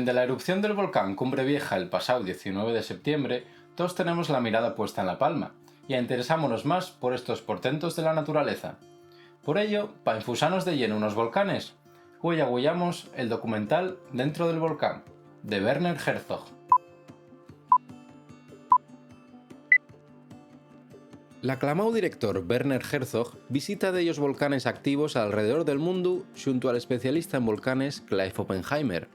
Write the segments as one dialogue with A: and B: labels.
A: Desde la erupción del volcán Cumbre Vieja el pasado 19 de septiembre, todos tenemos la mirada puesta en La Palma, y interesámonos más por estos portentos de la naturaleza. Por ello, para infusarnos de lleno unos volcanes, hoy agüellamos el documental Dentro del volcán, de Werner Herzog. L'aclamado director Werner Herzog visita de ellos volcanes activos alrededor del mundo junto al especialista en volcanes Clive Oppenheimer.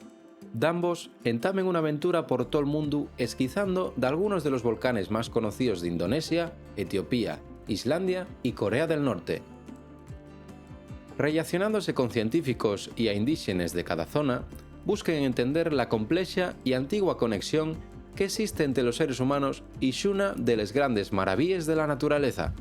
A: Dambos entamen una aventura por todo el mundo esquizando de algunos de los volcanes más conocidos de Indonesia, Etiopía, Islandia y Corea del Norte. Relacionándose con científicos y a indígenas de cada zona, busquen entender la compleja y antigua conexión que existe entre los seres humanos y una de las grandes maravillas de la naturaleza.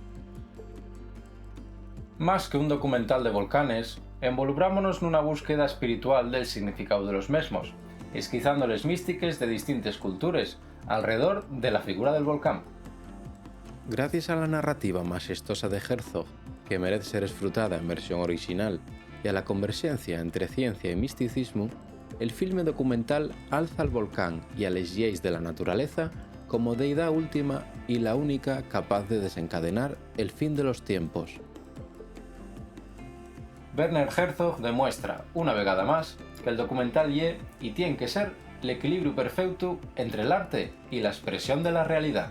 A: Más que un documental de volcanes, involucrámonos nunha búsqueda espiritual del significado de los mesmos, esquizándoles místiques de distintas culturas alrededor de la figura del volcán. Gracias a la narrativa majestuosa de Herzog, que merece ser disfrutada en versión original, y a la convergencia entre ciencia y misticismo, el filme documental alza al volcán y a les lleis de la naturaleza como deidad última y la única capaz de desencadenar el fin de los tiempos. Werner Herzog demuestra, una vegada más, que el documental ye y tiene que ser el equilibrio perfecto entre el arte y la expresión de la realidad.